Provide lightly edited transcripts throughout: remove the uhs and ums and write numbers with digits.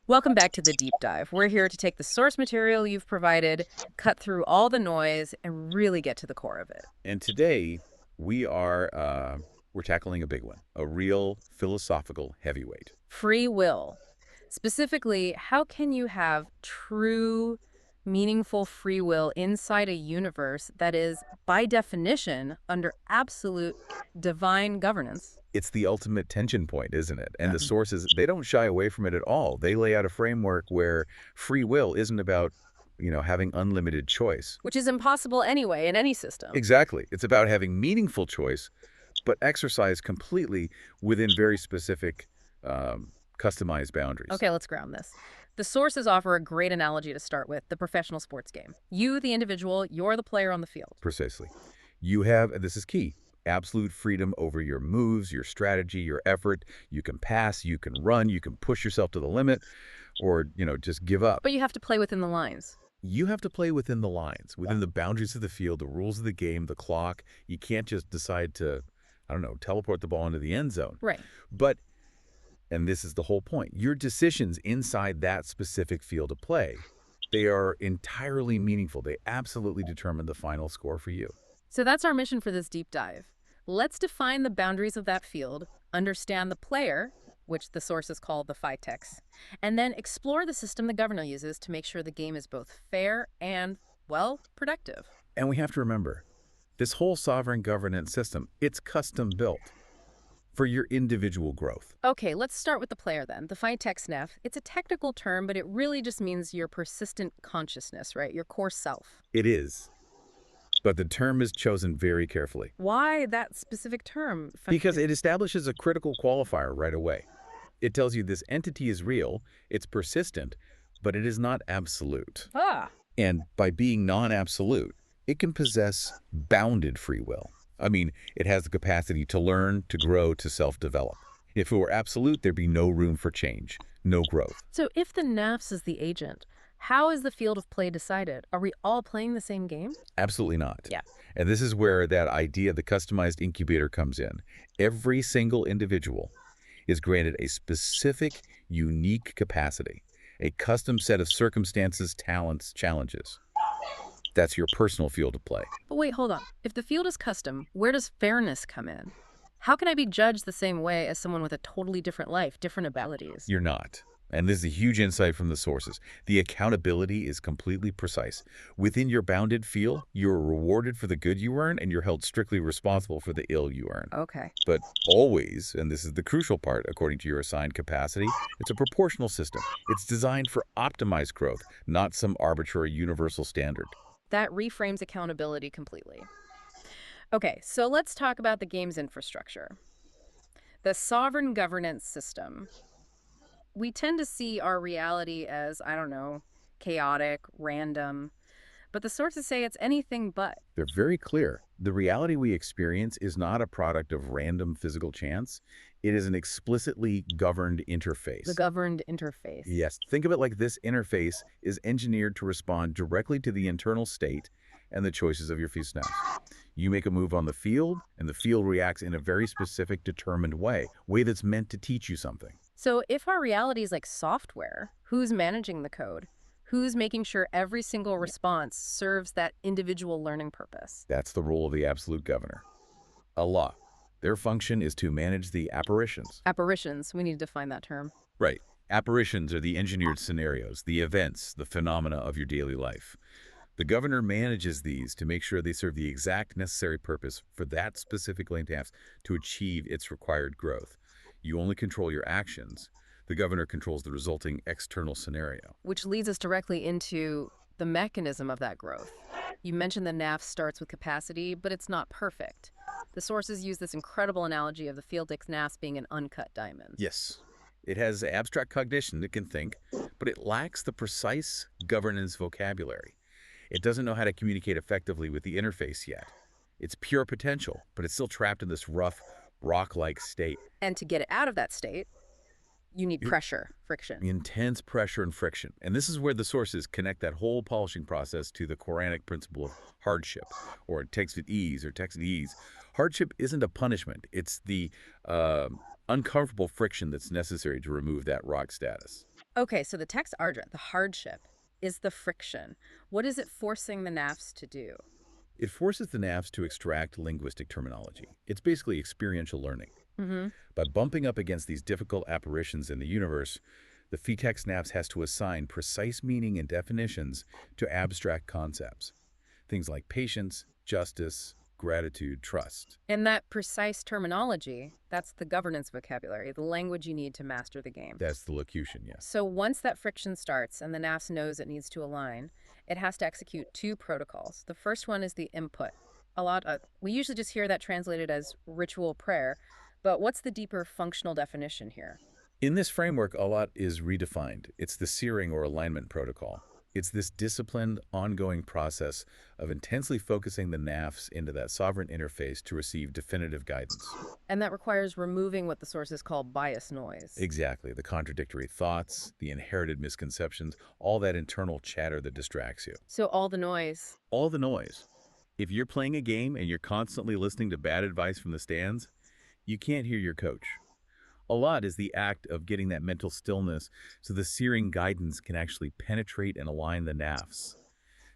Welcome back to the deep dive. We're here to take the source material you've provided, cut through all the noise, and really get to the core of it. And today we're tackling a big one, a real philosophical heavyweight. Free will. Specifically, how can you have true, meaningful free will inside a universe that is, by definition, under absolute divine governance? It's the ultimate tension point, isn't it? And Yeah. the sources, they don't shy away from it at all. They lay out a framework where free will isn't about, having unlimited choice. Which is impossible anyway in any system. Exactly. It's about having meaningful choice, but exercised completely within very specific, customized boundaries. Okay, let's ground this. The sources offer a great analogy to start with, the professional sports game. You, the individual, you're the player on the field. Precisely. You have, and this is key, absolute freedom over your moves, your strategy, your effort. You can pass, you can run, you can push yourself to the limit, or, just give up. But you have to play within the lines. You have to play within the lines, within the boundaries of the field, the rules of the game, the clock. You can't just decide to, I don't know, teleport the ball into the end zone. Right. But, and this is the whole point, your decisions inside that specific field of play, they are entirely meaningful. They absolutely determine the final score for you. So that's our mission for this deep dive. Let's define the boundaries of that field, understand the player, which the sources call the phytex, and then explore the system the governor uses to make sure the game is both fair and, well, productive. And we have to remember, this whole sovereign governance system, it's custom built for your individual growth. Okay, let's start with the player then. The phytex nef, it's a technical term, but it really just means your persistent consciousness, right? Your core self. It is. But the term is chosen very carefully Why that specific term? because it establishes a critical qualifier right away. It tells you this entity is real, it's persistent, but it is not absolute. Ah, And by being non-absolute, it can possess bounded free will. I mean, it has the capacity to learn, to grow, to self-develop. If it were absolute, there'd be no room for change, no growth. so if the nafs is the agent, how is the field of play decided? Are we all playing the same game? Absolutely not. Yeah. And this is where that idea, the customized incubator, comes in. Every single individual is granted a specific, unique capacity, a custom set of circumstances, talents, challenges. That's your personal field of play. But wait, hold on. If the field is custom, where does fairness come in? How can I be judged the same way as someone with a totally different life, different abilities? You're not. And this is a huge insight from the sources. The accountability is completely precise. Within your bounded field, you're rewarded for the good you earn, and you're held strictly responsible for the ill you earn. Okay. But always, and this is the crucial part, according to your assigned capacity, it's a proportional system. It's designed for optimized growth, not some arbitrary universal standard. That reframes accountability completely. Okay, so let's talk about the game's infrastructure. The sovereign governance system. We tend to see our reality as, I don't know, chaotic, random, but the sources say it's anything but. They're very clear. The reality we experience is not a product of random physical chance. It is an explicitly governed interface. The governed interface. Yes, think of it like this interface is engineered to respond directly to the internal state and the choices of your FISNAs. You make a move on the field, and the field reacts in a very specific, determined way that's meant to teach you something. So if our reality is like software, who's managing the code? Who's making sure every single response serves that individual learning purpose? That's the role of the absolute governor. Allah. Their function is to manage the apparitions. Apparitions, we need to define that term. Right. Apparitions are the engineered scenarios, the events, the phenomena of your daily life. The governor manages these to make sure they serve the exact necessary purpose for that specific lane task to achieve its required growth. You only control your actions. The governor controls the resulting external scenario. Which leads us directly into the mechanism of that growth. You mentioned the NAF starts with capacity, but it's not perfect. The sources use this incredible analogy of the Fieldix NAFs being an uncut diamond. Yes, it has abstract cognition, it can think, but it lacks the precise governance vocabulary. It doesn't know how to communicate effectively with the interface yet. It's pure potential, but it's still trapped in this rough, rock-like state. And to get it out of that state, you need You- pressure, friction. Intense pressure and friction. And this is where the sources connect that whole polishing process to the Quranic principle of hardship, or text with ease, or text at ease. Hardship isn't a punishment. It's the uncomfortable friction that's necessary to remove that rock status. Okay, so the text argent, the hardship, is the friction. What is it forcing the NAFs to do? It forces the NAVs to extract linguistic terminology. It's basically experiential learning. Mm-hmm. By bumping up against these difficult apparitions in the universe, the Phytex NAVs has to assign precise meaning and definitions to abstract concepts. Things like patience, justice, gratitude, trust. And that precise terminology, that's the governance vocabulary, the language you need to master the game. That's the locution, yes. So once that friction starts and the NAS knows it needs to align, it has to execute two protocols. The first one is the input. We usually just hear that translated as ritual prayer, but what's the deeper functional definition here? In this framework, Alat is redefined. It's the searing or alignment protocol. It's this disciplined, ongoing process of intensely focusing the NAFs into that sovereign interface to receive definitive guidance. And that requires removing what the sources call bias noise. Exactly. The contradictory thoughts, the inherited misconceptions, all that internal chatter that distracts you. So all the noise. All the noise. If you're playing a game and you're constantly listening to bad advice from the stands, you can't hear your coach. Alat is the act of getting that mental stillness so the searing guidance can actually penetrate and align the NAFs.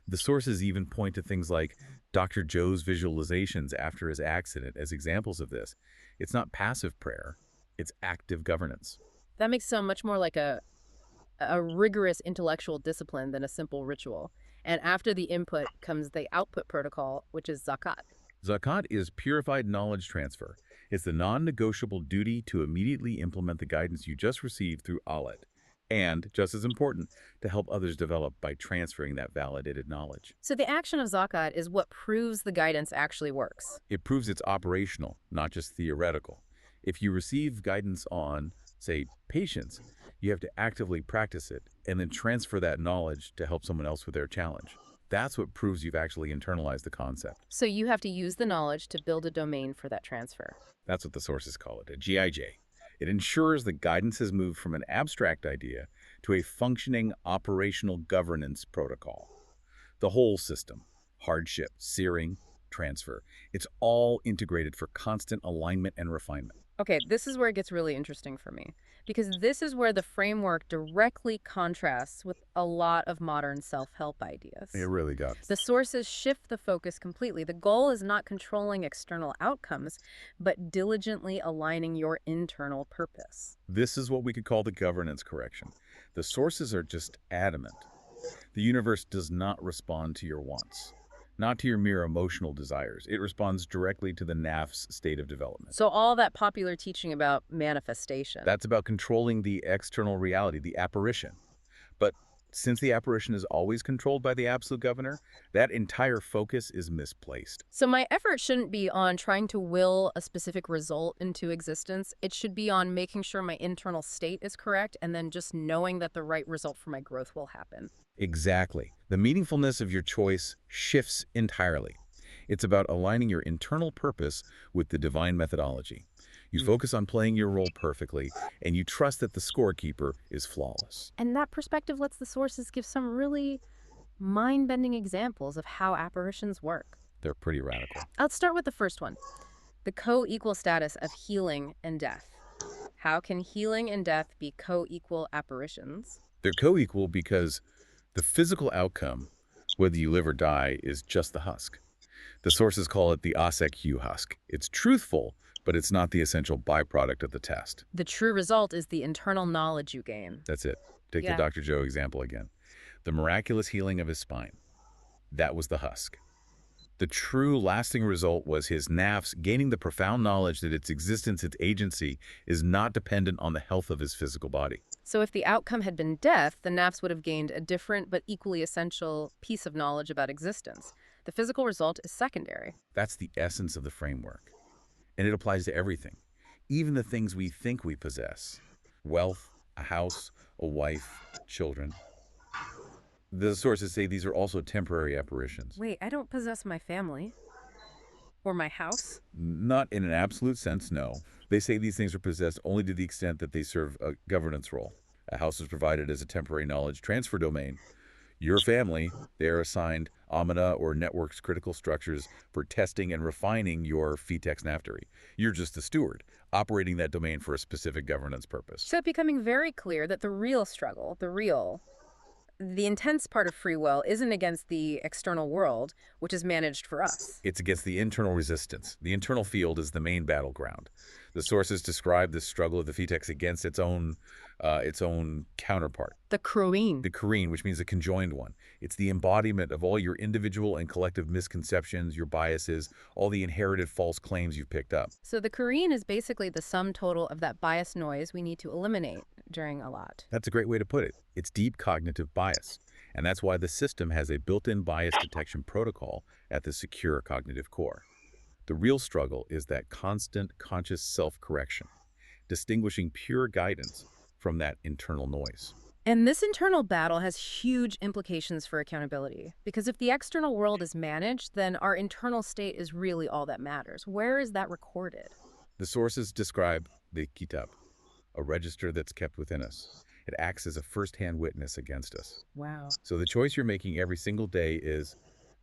The sources even point to things like Dr. Joe's visualizations after his accident as examples of this. It's not passive prayer, it's active governance. That makes sound much more like a rigorous intellectual discipline than a simple ritual. And after the input comes the output protocol, which is zakat. Zakat is purified knowledge transfer. It's the non-negotiable duty to immediately implement the guidance you just received through Alat, and, just as important, to help others develop by transferring that validated knowledge. So the action of zakat is what proves the guidance actually works. It proves it's operational, not just theoretical. If you receive guidance on, say, patience, you have to actively practice it and then transfer that knowledge to help someone else with their challenge. That's what proves you've actually internalized the concept. So you have to use the knowledge to build a domain for that transfer. That's what the sources call it, a GIJ. It ensures the guidance has moved from an abstract idea to a functioning operational governance protocol. The whole system, hardship, searing, transfer, it's all integrated for constant alignment and refinement. Okay, this is where it gets really interesting for me, because this is where the framework directly contrasts with a lot of modern self-help ideas. It really does. The sources shift the focus completely. The goal is not controlling external outcomes, but diligently aligning your internal purpose. This is what we could call the governance correction. The sources are just adamant. The universe does not respond to your wants, not to your mere emotional desires. It responds directly to the NAF's state of development. So all that popular teaching about manifestation. That's about controlling the external reality, the apparition. But since the apparition is always controlled by the absolute governor, that entire focus is misplaced. So my effort shouldn't be on trying to will a specific result into existence. It should be on making sure my internal state is correct and then just knowing that the right result for my growth will happen. Exactly. The meaningfulness of your choice shifts entirely. It's about aligning your internal purpose with the divine methodology. You focus on playing your role perfectly, and you trust that the scorekeeper is flawless. And that perspective lets the sources give some really mind-bending examples of how apparitions work. They're pretty radical. Let's start with the first one, the co-equal status of healing and death. How can healing and death be co-equal apparitions? They're co-equal because the physical outcome, whether you live or die, is just the husk. The sources call it the Asek husk. It's truthful, but it's not the essential byproduct of the test. The true result is the internal knowledge you gain. That's it. Take Yeah. the Dr. Joe example again. The miraculous healing of his spine. That was the husk. The true lasting result was his NAFs gaining the profound knowledge that its existence, its agency, is not dependent on the health of his physical body. So if the outcome had been death, the NAFs would have gained a different but equally essential piece of knowledge about existence. The physical result is secondary. That's the essence of the framework. And it applies to everything, even the things we think we possess. Wealth, a house, a wife, children. The sources say these are also temporary apparitions. Wait, I don't possess my family. Or my house. Not in an absolute sense, no. They say these things are possessed only to the extent that they serve a governance role. A house is provided as a temporary knowledge transfer domain. Your family, they are assigned Amana or network's critical structures for testing and refining your FITEX Naftaри. You're just the steward, operating that domain for a specific governance purpose. So it's becoming very clear that the real struggle, the intense part of free will isn't against the external world, which is managed for us. It's against the internal resistance. The internal field is the main battleground. The sources describe the struggle of the FITEX against its own counterpart, The Croine. the Kareen, which means a conjoined one. It's the embodiment of all your individual and collective misconceptions, your biases, all the inherited false claims you've picked up. So the Korean is basically the sum total of that bias noise we need to eliminate during a lot. That's a great way to put it. It's deep cognitive bias. And that's why the system has a built-in bias detection protocol at the secure cognitive core. The real struggle is that constant conscious self-correction, distinguishing pure guidance from that internal noise. And this internal battle has huge implications for accountability. Because if the external world is managed, then our internal state is really all that matters. Where is that recorded? The sources describe the kitab, a register that's kept within us. It acts as a first-hand witness against us. Wow. So the choice you're making every single day is,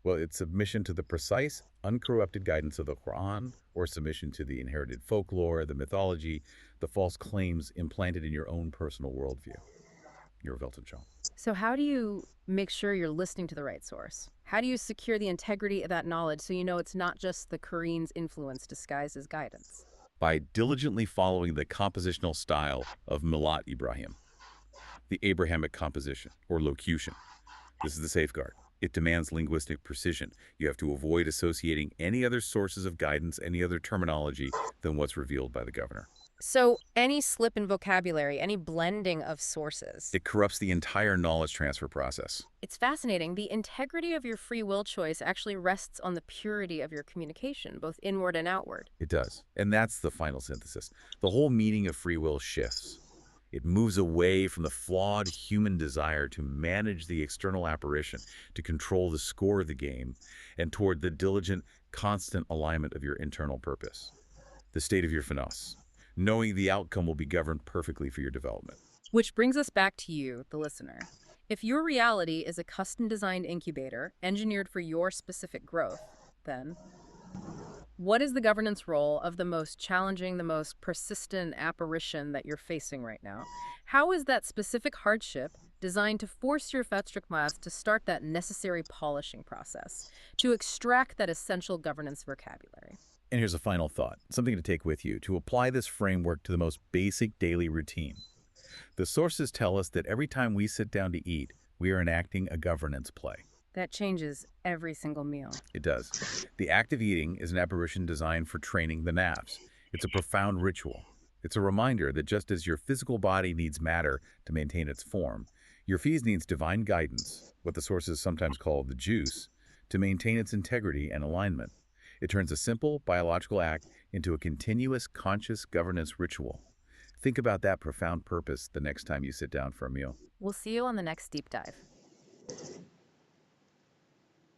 well, it's submission to the precise, uncorrupted guidance of the Quran, or submission to the inherited folklore, the mythology, the false claims implanted in your own personal worldview. Your Weltanschauung. So how do you make sure you're listening to the right source? How do you secure the integrity of that knowledge so you know it's not just the Korean's influence disguised as guidance? By diligently following the compositional style of Milat Ibrahim, the Abrahamic composition, or locution. This is the safeguard. It demands linguistic precision. You have to avoid associating any other sources of guidance, any other terminology than what's revealed by the governor. So any slip in vocabulary, any blending of sources. It corrupts the entire knowledge transfer process. It's fascinating. The integrity of your free will choice actually rests on the purity of your communication, both inward and outward. It does. And that's the final synthesis. The whole meaning of free will shifts. It moves away from the flawed human desire to manage the external apparition, to control the score of the game, and toward the diligent, constant alignment of your internal purpose, the state of your finesse, knowing the outcome will be governed perfectly for your development. Which brings us back to you, the listener. If your reality is a custom-designed incubator engineered for your specific growth, then what is the governance role of the most challenging, the most persistent apparition that you're facing right now? How is that specific hardship designed to force your Verstrickmaß to start that necessary polishing process, to extract that essential governance vocabulary? And here's a final thought, something to take with you, to apply this framework to the most basic daily routine. The sources tell us that every time we sit down to eat, we are enacting a governance play. That changes every single meal. It does. The act of eating is an apparition designed for training the nafs. It's a profound ritual. It's a reminder that just as your physical body needs matter to maintain its form, your fees needs divine guidance, what the sources sometimes call the juice, to maintain its integrity and alignment. It turns a simple biological act into a continuous conscious governance ritual. Think about that profound purpose the next time you sit down for a meal. We'll see you on the next deep dive.